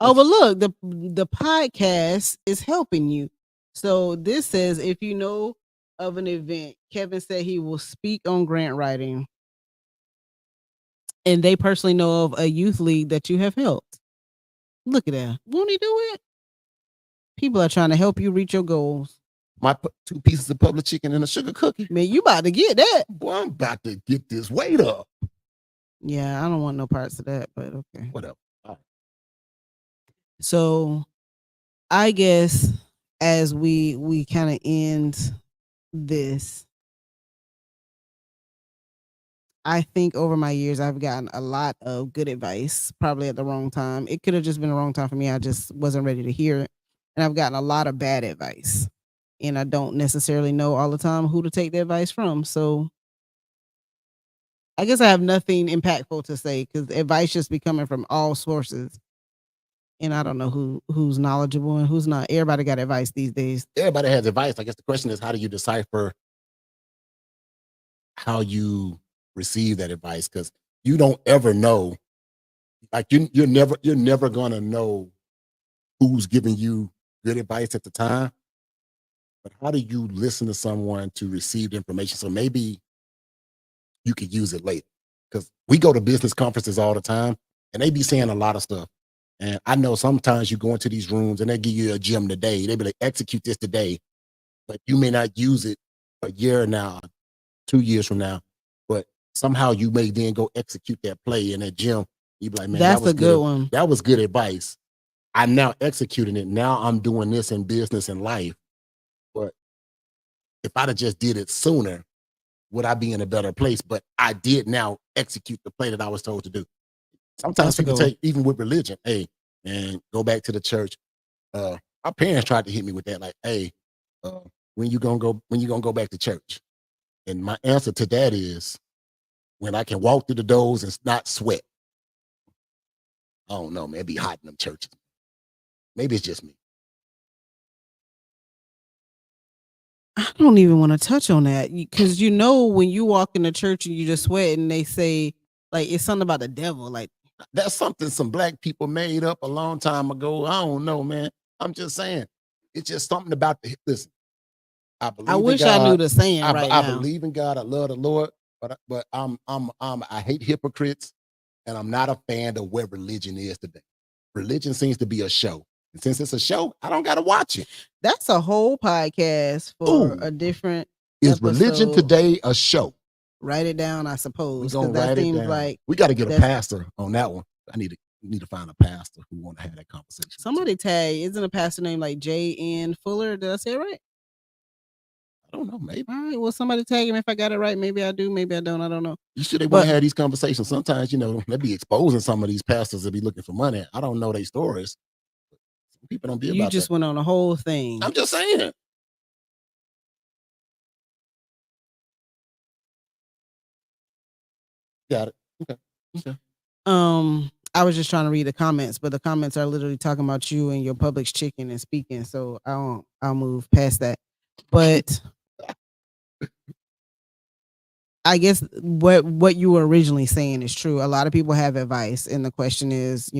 Oh, but look, the podcast is helping you. So this says if you know of an event, Kevin said he will speak on grant writing, and they personally know of a youth league that you have helped. Look at that! Won't he do it? People are trying to help you reach your goals. My 2 pieces of public chicken and a sugar cookie. Man, you about to get that. Boy, I'm about to get this weight up. Yeah, I don't want no parts of that, but okay. Whatever. All right. So I guess as we kind of end this, I think over my years I've gotten a lot of good advice, probably at the wrong time. It could have just been the wrong time for me. I just wasn't ready to hear it. And I've gotten a lot of bad advice. And I don't necessarily know all the time who to take the advice from. So I guess I have nothing impactful to say because advice just be coming from all sources. And I don't know who's knowledgeable and who's not. Everybody got advice these days. Everybody has advice. I guess the question is, how do you decipher how you receive that advice? Because you don't ever know. Like you're never gonna know who's giving you good advice at the time. But how do you listen to someone to receive the information? So maybe you could use it later. Because we go to business conferences all the time, and they be saying a lot of stuff. And I know sometimes you go into these rooms and they give you a gem today. They be like, execute this today, but you may not use it a year now, 2 years from now. But somehow you may then go execute that play in that gym. You be like, man, that's that was a good one. That was good advice. I'm now executing it. Now I'm doing this in business and life. But if I'd have just did it sooner, would I be in a better place? But I did now execute the play that I was told to do. Sometimes people take, even with religion, hey, and go back to the church. My parents tried to hit me with that, like, hey, when you gonna go back to church? And my answer to that is when I can walk through the doors and not sweat. I don't know, man. It'd be hot in them churches. Maybe it's just me. I don't even want to touch on that because when you walk in the church and you just sweat and they say like it's something about the devil, like that's something some black people made up a long time ago. I don't know, man. I'm just saying, it's just something about listen. I wish I knew the saying right now. I believe in God. I love the Lord, but I hate hypocrites, and I'm not a fan of where religion is today. Religion seems to be a show. And since it's a show, I don't got to watch it. That's a whole podcast for a different Is episode. Religion today a show? Write it down, I suppose. We're gonna that write seems it down. like we got to get a pastor on that one. I need to find a pastor who want to have that conversation. Somebody tag, isn't a pastor named like J.N. Fuller? Did I say it right? I don't know, maybe. All right, well, somebody tag him if I got it right. Maybe I do, maybe I don't. I don't know. You sure they want to have these conversations? Sometimes, they be exposing some of these pastors that be looking for money. I don't know their stories. People don't be about that. You just went on a whole thing. I'm just saying. Got it. Okay. I was just trying to read the comments, but the comments are literally talking about you and your Publix chicken and speaking. So I'll move past that. But I guess what you were originally saying is true. A lot of people have advice, and the question is,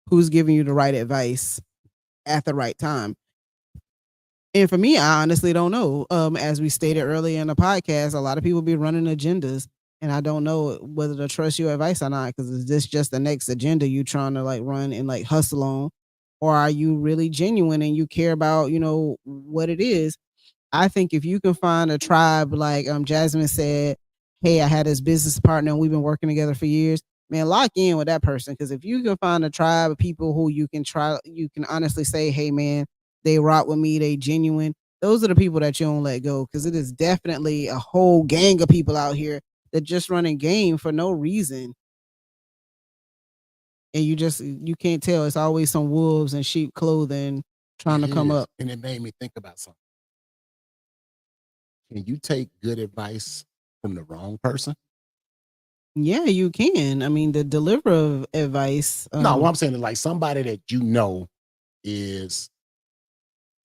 who's giving you the right advice at the right time? And for me, I honestly don't know. As we stated earlier in the podcast, a lot of people be running agendas, and I don't know whether to trust your advice or not, because is this just the next agenda you trying to like run and like hustle on, or are you really genuine and you care about, what it is? I think if you can find a tribe, like Jasmine said, hey, I had this business partner and we've been working together for years, man, lock in with that person. Because if you can find a tribe of people who you can honestly say, hey, man, they rock with me, they genuine. Those are the people that you don't let go, because it is definitely a whole gang of people out here that just running game for no reason. And you can't tell. It's always some wolves in sheep clothing trying to come up. And it made me think about something. Can you take good advice from the wrong person? Yeah, you can. I mean, the deliverer of advice. No, what I'm saying is like somebody that is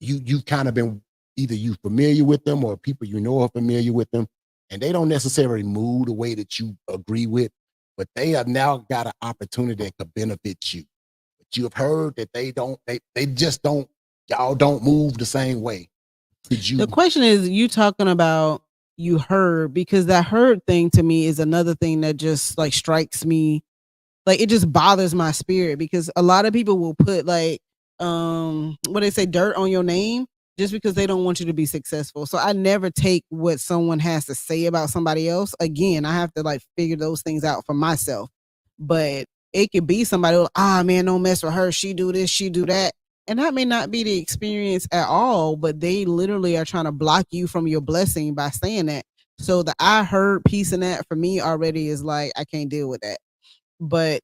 you've kind of been either you familiar with them or people are familiar with them, and they don't necessarily move the way that you agree with, but they have now got an opportunity that could benefit you. But you have heard that they just don't, y'all don't move the same way. The question is, you talking about you heard, because that heard thing to me is another thing that just like strikes me. Like, it just bothers my spirit, because a lot of people will put like, what they say, dirt on your name just because they don't want you to be successful. So I never take what someone has to say about somebody else. Again, I have to like figure those things out for myself. But it could be somebody who, man, don't mess with her. She do this, she do that. And that may not be the experience at all, but they literally are trying to block you from your blessing by saying that. So the I heard piece in that for me already is like, I can't deal with that. But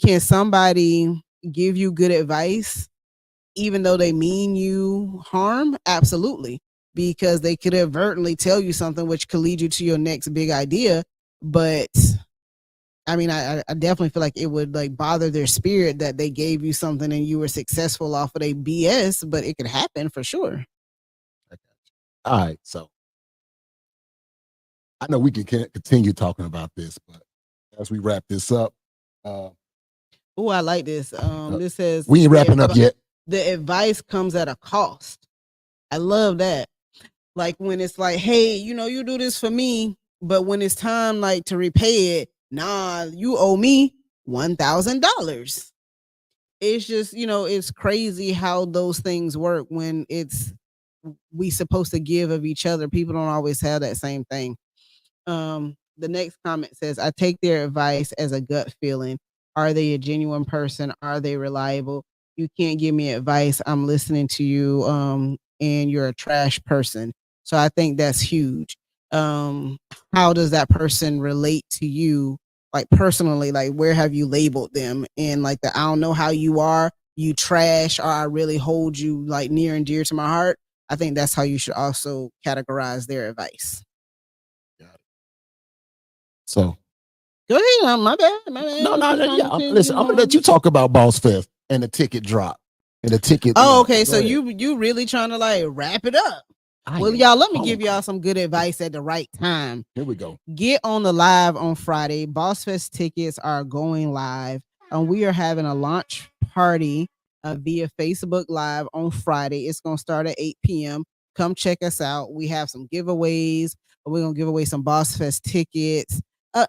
can somebody give you good advice even though they mean you harm? Absolutely. Because they could inadvertently tell you something which could lead you to your next big idea. But I mean, I definitely feel like it would like bother their spirit that they gave you something and you were successful off of their BS, but it could happen for sure. All right. So I know we can continue talking about this, but as we wrap this up. Oh, I like this. This says, we ain't wrapping up yet. The advice comes at a cost. I love that. Like when it's like, hey, you do this for me, but when it's time like to repay it, nah, you owe me $1,000. It's just, it's crazy how those things work when we supposed to give of each other. People don't always have that same thing. The next comment says, I take their advice as a gut feeling. Are they a genuine person? Are they reliable? You can't give me advice. I'm listening to you, and you're a trash person. So I think that's huge. How does that person relate to you, like personally? Like, where have you labeled them? And like I don't know how you are, you trash, or I really hold you like near and dear to my heart. I think that's how you should also categorize their advice. So go ahead. My bad. No, yeah. Listen, I'm gonna let you talk about Bossfest and the ticket drop and the ticket. Oh, okay. So you really trying to like wrap it up? Well, y'all, let me give y'all some good advice at the right time. Here we go. Get on the live on Friday. Bossfest tickets are going live, and we are having a launch party via Facebook Live on Friday. It's gonna start at 8 p.m. Come check us out. We have some giveaways. We're gonna give away some Bossfest tickets.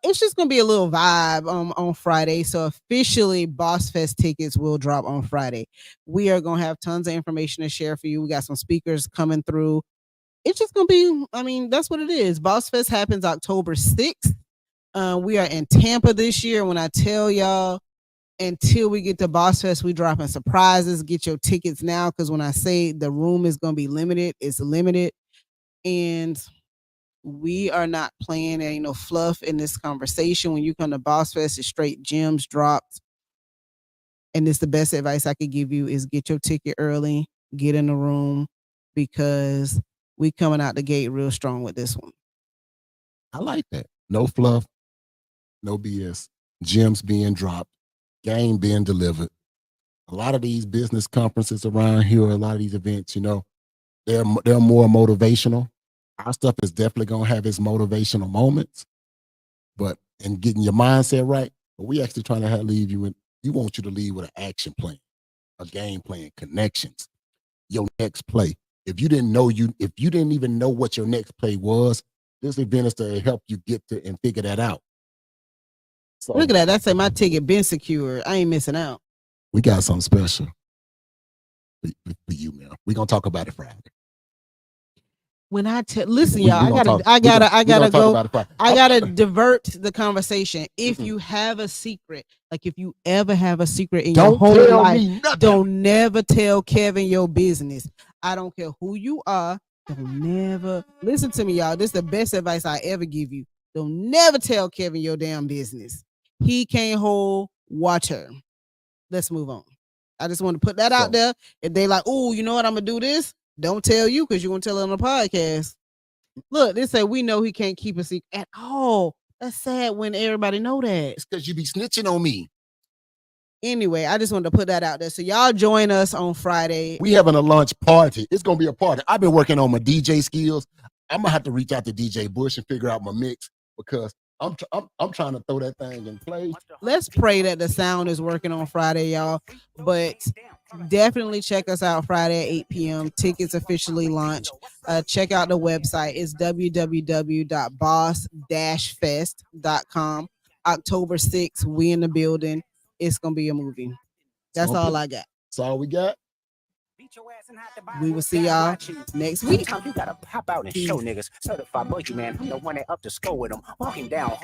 It's just gonna be a little vibe on Friday. So officially, Bossfest tickets will drop on Friday. We are gonna have tons of information to share for you. We got some speakers coming through. It's just gonna be, I mean, that's what it is. Bossfest happens October 6th. We are in Tampa this year. When I tell y'all, until we get to Bossfest, we dropping surprises. Get your tickets now, because when I say the room is gonna be limited, it's limited. And we are not playing any no fluff in this conversation. When you come to Bossfest, it's straight gems dropped. And it's the best advice I could give you is get your ticket early, get in the room, because we coming out the gate real strong with this one. I like that. No fluff, no BS. Gems being dropped, game being delivered. A lot of these business conferences around here, a lot of these events, they're more motivational. Our stuff is definitely going to have its motivational moments, but in getting your mindset right, but we actually trying to leave you in, we want you to leave with an action plan, a game plan, connections, your next play. If you didn't even know what your next play was, this event is to help you get to and figure that out. So look at that. That's like my ticket been secured. I ain't missing out. We got something special. for you, man. We're gonna talk about it Friday. When I listen, y'all, I gotta go. I gotta divert the conversation. If you have a secret, like if you ever have a secret in your whole life, don't never tell Kevin your business. I don't care who you are. Don't never listen to me, y'all. This is the best advice I ever give you. Don't never tell Kevin your damn business. He can't hold water. Let's move on. I just want to put that out there. If they like, oh, you know what, I'm gonna do this. Don't tell you because you're gonna tell it on the podcast. Look, they say we know he can't keep a secret at all. That's sad when everybody know that. It's because you be snitching on me. Anyway, I just wanted to put that out there. So y'all join us on Friday. We having a lunch party. It's gonna be a party. I've been working on my DJ skills. I'm gonna have to reach out to DJ Bush and figure out my mix because I'm trying to throw that thing in play. Let's pray that the sound is working on Friday, y'all. But definitely check us out Friday at 8 p.m. Tickets officially launched. Check out the website. It's www.boss-fest.com. October 6th, we in the building. It's gonna be a movie. That's all I got. That's all we got. We will see y'all next week. You gotta pop out and show niggas. Certified boogie man, I'm the one that up to score with them. Walking down.